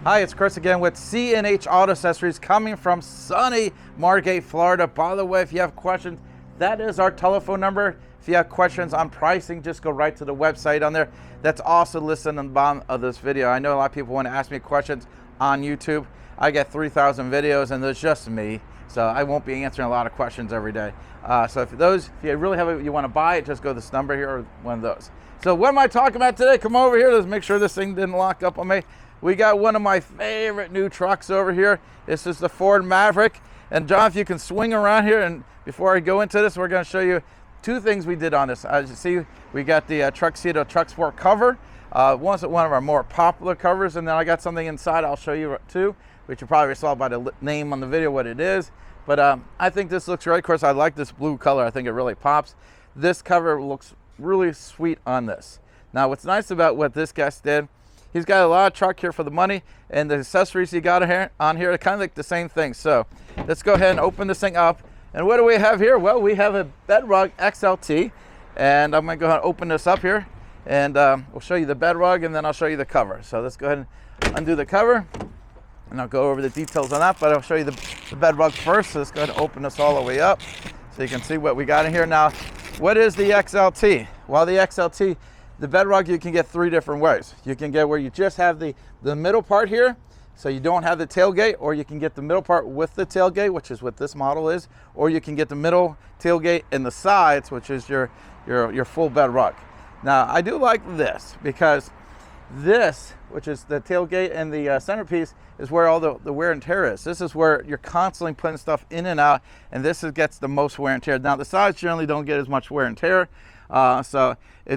Hi, it's Chris again with C&H Auto Accessories coming from sunny Margate, Florida. By the way, if you have questions, that is our telephone number. If you have questions on pricing, just go right to the website on there. That's also listed on the bottom of this video. I know a lot of people want to ask me questions on YouTube. I get 3,000 videos and there's just me, so I won't be answering a lot of questions every day. So if you really have it, you want to buy it, just go to this number here or one of those. So what am I talking about today? Come over here. Let's make sure this thing didn't lock up on me. We got one of my favorite new trucks over here. This is the Ford Maverick. And John, if you can swing around here, and before I go into this, we're going to show you two things we did on this. As you see, we got the Truxedo Truxport cover. One of our more popular covers, and then I got something inside I'll show you too, which you probably saw by the name on the video what it is. But I think this looks great. Of course, I like this blue color. I think it really pops. This cover looks really sweet on this. Now, what's nice about what this guy did, he's got a lot of truck here for the money, and the accessories he got on here are kind of like the same thing. So let's go ahead and open this thing up. And what do we have here? Well, we have a Bedrug XLT, and I'm gonna go ahead and open this up here, and we'll show you the Bedrug, and then I'll show you the cover. So let's go ahead and undo the cover, and I'll go over the details on that, but I'll show you the Bedrug first. So let's go ahead and open this all the way up so you can see what we got in here. Now, what is the XLT? Well, the XLT, the Bedrug, you can get three different ways. You can get where you just have the middle part here, so you don't have the tailgate, or you can get the middle part with the tailgate, which is what this model is, or you can get the middle tailgate and the sides, which is your full Bedrug. Now, I do like this because this, which is the tailgate and the centerpiece, is where all the wear and tear is. This is where you're constantly putting stuff in and out, and this gets the most wear and tear. Now, the sides generally don't get as much wear and tear, so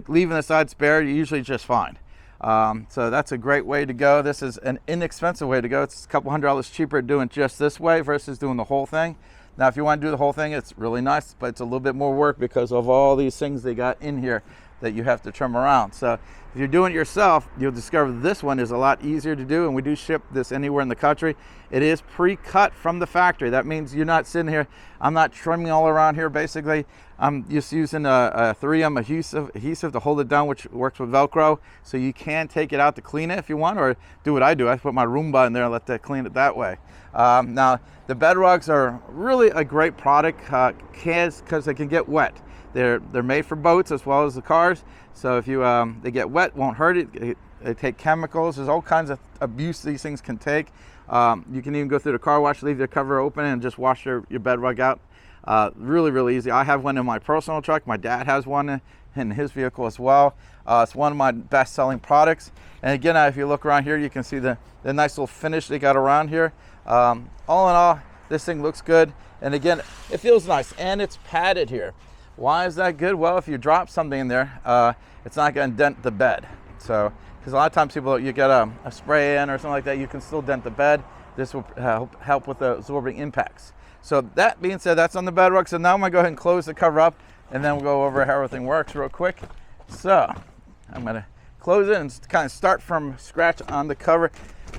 leaving the sides bare, you're usually just fine. So that's a great way to go. This is an inexpensive way to go. It's a couple $100 cheaper doing just this way versus doing the whole thing. Now, if you want to do the whole thing, it's really nice, but it's a little bit more work because of all these things they got in here that you have to trim around. So if you're doing it yourself, you'll discover this one is a lot easier to do, and we do ship this anywhere in the country. It is pre-cut from the factory. That means you're not sitting here, I'm not trimming all around here basically. I'm just using a 3M adhesive to hold it down, which works with Velcro, so you can take it out to clean it if you want, or do what I do. I put my Roomba in there and let that clean it that way. Now, the Bedrugs are really a great product because they can get wet. They're made for boats as well as the cars, so if they get wet, won't hurt it. They take chemicals. There's all kinds of abuse these things can take. You can even go through the car wash, leave the cover open, and just wash your Bedrug out. Really, really easy. I have one in my personal truck. My dad has one in his vehicle as well. It's one of my best-selling products. And again, if you look around here, you can see the nice little finish they got around here. All in all, this thing looks good. And again, it feels nice, and it's padded here. Why is that good? Well, if you drop something in there, it's not going to dent the bed. So, because a lot of times you get a spray in or something like that, you can still dent the bed. This will help with the absorbing impacts. So that being said, that's on the Bedrug. So now I'm going to go ahead and close the cover up, and then we'll go over how everything works real quick. So I'm going to close it and kind of start from scratch on the cover.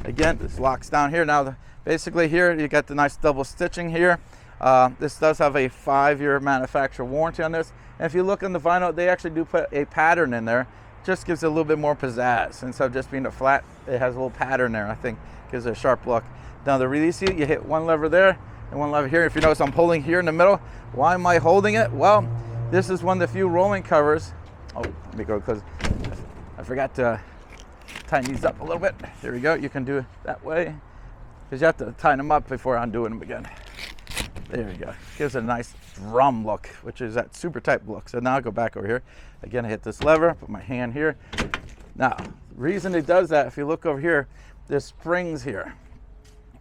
Again, this locks down here. Now, basically here, you got the nice double stitching here. This does have a 5-year manufacturer warranty on this. And if you look on the vinyl, they actually do put a pattern in there. Just gives it a little bit more pizzazz. Instead of just being a flat, it has a little pattern there, I think. Gives it a sharp look. Now, to release it, you hit one lever there and one lever here. If you notice, I'm holding here in the middle. Why am I holding it? Well, this is one of the few rolling covers. Oh, let me go, because I forgot to tighten these up a little bit. There we go. You can do it that way, because you have to tighten them up before undoing them again. There we go. Gives it a nice drum look, which is that super tight look. So now I'll go back over here. Again, I hit this lever, put my hand here. Now, the reason it does that, if you look over here, there's springs here.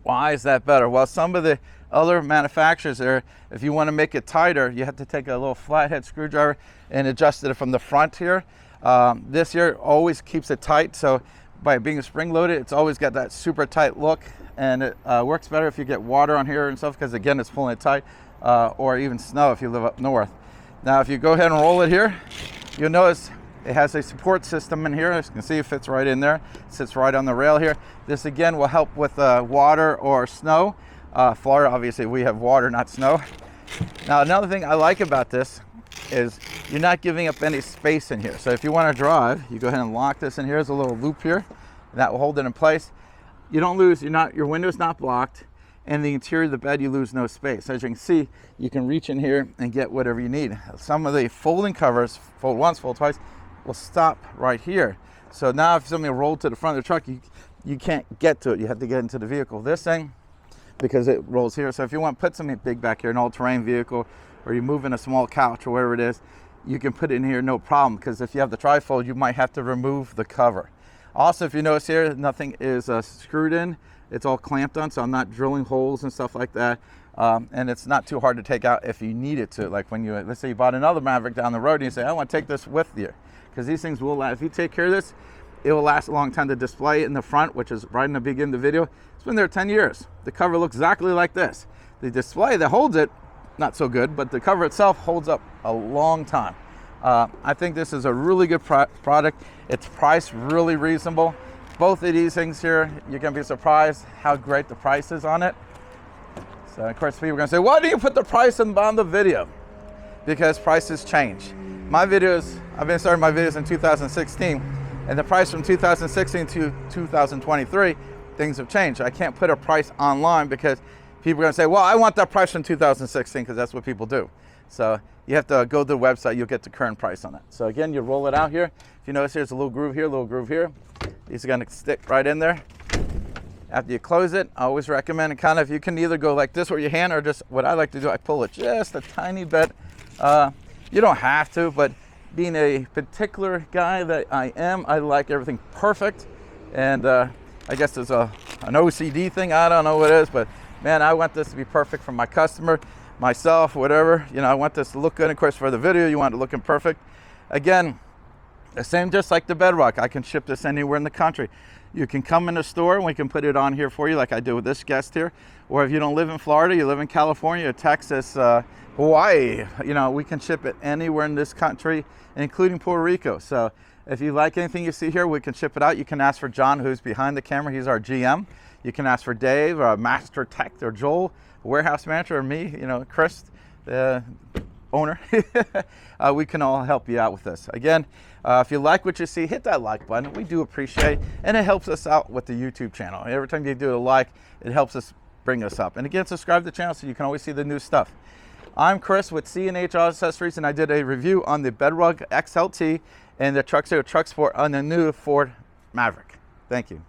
Why is that better? Well, some of the other manufacturers there, if you want to make it tighter, you have to take a little flathead screwdriver and adjust it from the front here. This here always keeps it tight, so by being spring loaded, it's always got that super tight look, and it works better if you get water on here and stuff, because again, it's pulling it tight, or even snow if you live up north. Now, if you go ahead and roll it here, you'll notice it has a support system in here. As you can see, it fits right in there. It sits right on the rail here. This again will help with water or snow. Florida, obviously, we have water, not snow. Now, another thing I like about this is you're not giving up any space in here. So if you want to drive, you go ahead and lock this in here. There's a little loop here, and that will hold it in place. you don't lose, your window's not blocked, and the interior of the bed, you lose no space. As you can see, you can reach in here and get whatever you need. Some of the folding covers, fold once, fold twice, will stop right here. So now if something rolled to the front of the truck, you can't get to it. You have to get into the vehicle. This thing, because it rolls here. So if you want to put something big back here, an all-terrain vehicle, or you're moving a small couch or whatever it is, you can put it in here no problem, because if you have the trifold, you might have to remove the cover. Also, if you notice here, nothing is screwed in. It's all clamped on, so I'm not drilling holes and stuff like that. And it's not too hard to take out if you need it to. Like when you, let's say you bought another Maverick down the road and you say, I want to take this with you. Because these things will last. If you take care of this, it will last a long time. The display in the front, which is right in the beginning of the video, it's been there 10 years. The cover looks exactly like this. The display that holds it, not so good, but the cover itself holds up a long time. I think this is a really good product. It's priced really reasonable. Both of these things here, you're gonna be surprised how great the price is on it. So of course people are gonna say, why do you put the price on the video? Because prices change. My videos, I've been starting my videos in 2016, and the price from 2016 to 2023, things have changed. I can't put a price online because people are gonna say, well, I want that price from 2016, because that's what people do. So you have to go to the website, you'll get the current price on it. So again, you roll it out here. If you notice, there's a little groove here, a little groove here. These are gonna stick right in there. After you close it, I always recommend it kind of, you can either go like this with your hand, or just what I like to do, I pull it just a tiny bit. You don't have to, but being a particular guy that I am, I like everything perfect. And I guess there's an OCD thing, I don't know what it is, but man, I want this to be perfect for my customer, myself, whatever. You know, I want this to look good. Of course, for the video, you want it looking perfect. Again, the same just like the Bedrug. I can ship this anywhere in the country. You can come in the store and we can put it on here for you, like I did with this guest here. Or if you don't live in Florida, you live in California, Texas, Hawaii, you know, we can ship it anywhere in this country, including Puerto Rico. So if you like anything you see here, we can ship it out. You can ask for John, who's behind the camera. He's our GM. You can ask for Dave, or Master Tech, or Joel, warehouse manager, or me, you know, Chris, the owner. We can all help you out with this. Again, if you like what you see, hit that like button. We do appreciate, and it helps us out with the YouTube channel. Every time you do a like, it helps us bring us up. And again, subscribe to the channel so you can always see the new stuff. I'm Chris with C&H Auto Accessories, and I did a review on the Bedrug XLT and the Truxedo Truxport on the new Ford Maverick. Thank you.